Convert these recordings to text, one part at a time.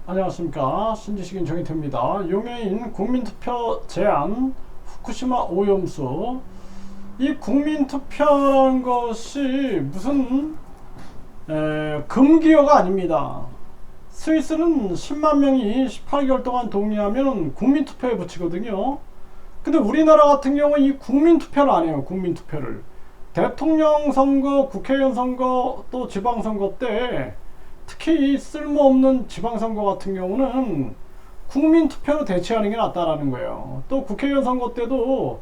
안녕하십니까. 신지식인 정의태입니다. 용해인 국민투표 제한 후쿠시마 오염수. 이 국민투표라는 것이 무슨 금기어가 아닙니다. 스위스는 10만 명이 18개월 동안 동의하면 국민투표에 붙이거든요. 근데 우리나라 같은 경우는 이 국민투표를 안 해요. 국민투표를. 대통령 선거, 국회의원 선거, 또 지방선거 때 특히 이 쓸모없는 지방선거 같은 경우는 국민투표로 대체하는 게 낫다라는 거예요. 또 국회의원 선거 때도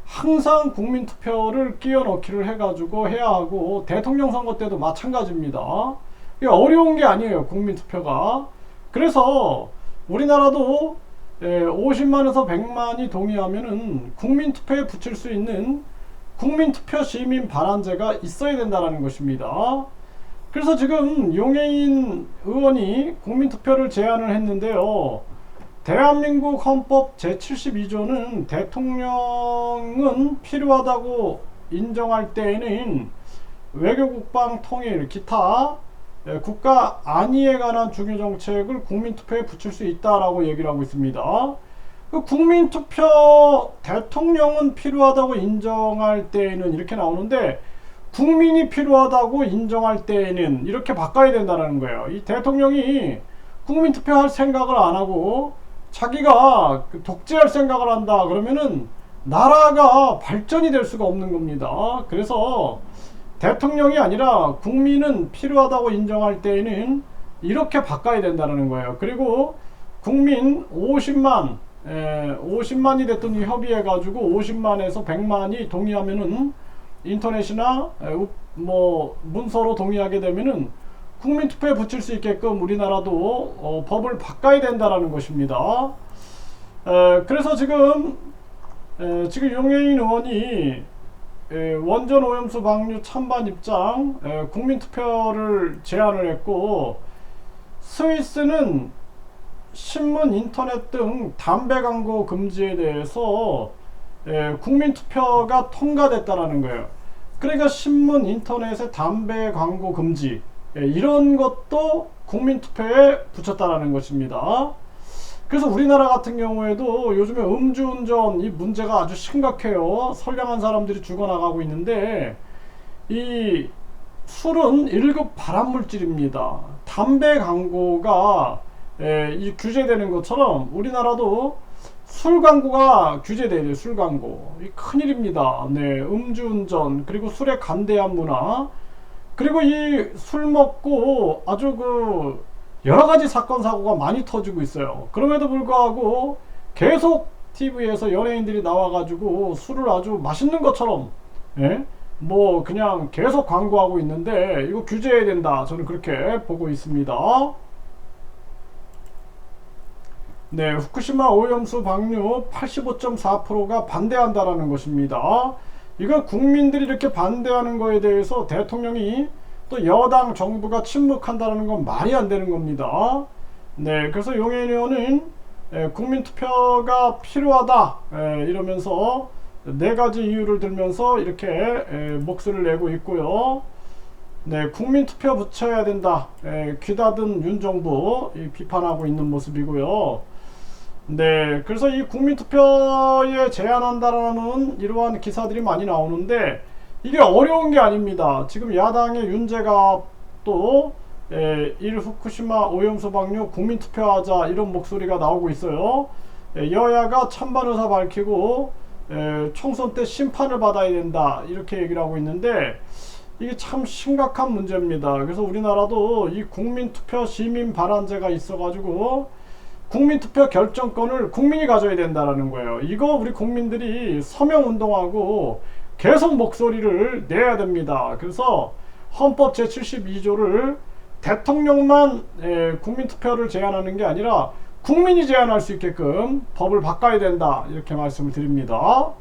항상 국민투표를 끼워 넣기를 해가지고 해야 하고, 대통령 선거 때도 마찬가지입니다. 이게 어려운 게 아니에요, 국민투표가. 그래서 우리나라도 50만에서 100만이 동의하면은 국민투표에 붙일 수 있는 국민투표 시민 발안제가 있어야 된다는 것입니다. 그래서 지금 용해인 의원이 국민투표를 제안을 했는데요. 대한민국 헌법 제72조는 대통령은 필요하다고 인정할 때에는 외교, 국방, 통일, 기타 국가 안위에 관한 중요 정책을 국민투표에 붙일 수 있다라고 얘기를 하고 있습니다. 그 국민투표 대통령은 필요하다고 인정할 때에는 이렇게 나오는데, 국민이 필요하다고 인정할 때에는 이렇게 바꿔야 된다는 거예요. 이 대통령이 국민투표할 생각을 안 하고 자기가 독재할 생각을 한다 그러면은 나라가 발전이 될 수가 없는 겁니다. 그래서 대통령이 아니라 국민은 필요하다고 인정할 때에는 이렇게 바꿔야 된다는 거예요. 그리고 국민 50만이 됐던 협의해 가지고 50만에서 100만이 동의하면은 인터넷이나 뭐 문서로 동의하게 되면은 국민투표에 붙일 수 있게끔 우리나라도 법을 바꿔야 된다라는 것입니다. 그래서 지금 용해인 의원이 원전 오염수 방류 찬반 입장 국민투표를 제안을 했고, 스위스는 신문, 인터넷 등 담배 광고 금지에 대해서 국민투표가 통과됐다라는 거예요. 그러니까 신문, 인터넷에 담배 광고 금지, 이런 것도 국민투표에 붙였다라는 것입니다. 그래서 우리나라 같은 경우에도 요즘에 음주운전 이 문제가 아주 심각해요. 선량한 사람들이 죽어나가고 있는데, 이 술은 1급 발암물질입니다. 담배 광고가 이 규제되는 것처럼 우리나라도 술 광고가 규제돼야 돼요. 술 광고. 이 큰일입니다. 네, 음주운전, 그리고 술에 관대한 문화, 그리고 이 술 먹고 아주 여러 가지 사건 사고가 많이 터지고 있어요. 그럼에도 불구하고 계속 TV에서 연예인들이 나와가지고 술을 아주 맛있는 것처럼 뭐 그냥 계속 광고하고 있는데, 이거 규제해야 된다. 저는 그렇게 보고 있습니다. 네, 후쿠시마 오염수 방류 85.4%가 반대한다라는 것입니다. 이건 국민들이 이렇게 반대하는 거에 대해서 대통령이 또 여당 정부가 침묵한다는 건 말이 안 되는 겁니다. 네, 그래서 용해인 의원은 국민투표가 필요하다 이러면서 4가지 이유를 들면서 이렇게 목소리를 내고 있고요. 네, 국민투표 붙여야 된다. 귀닫은 윤 정부 비판하고 있는 모습이고요. 네, 그래서 이 국민투표에 제한한다라는 이러한 기사들이 많이 나오는데, 이게 어려운 게 아닙니다. 지금 야당의 윤재갑 또 1 후쿠시마 오염수 방류 국민투표하자, 이런 목소리가 나오고 있어요. 여야가 찬반 의사 밝히고 총선 때 심판을 받아야 된다, 이렇게 얘기를 하고 있는데, 이게 참 심각한 문제입니다. 그래서 우리나라도 이 국민투표 시민 발안제가 있어가지고 국민투표 결정권을 국민이 가져야 된다는 거예요. 이거 우리 국민들이 서명운동하고 계속 목소리를 내야 됩니다. 그래서 헌법 제72조를 대통령만 국민투표를 제한하는 게 아니라 국민이 제한할 수 있게끔 법을 바꿔야 된다, 이렇게 말씀을 드립니다.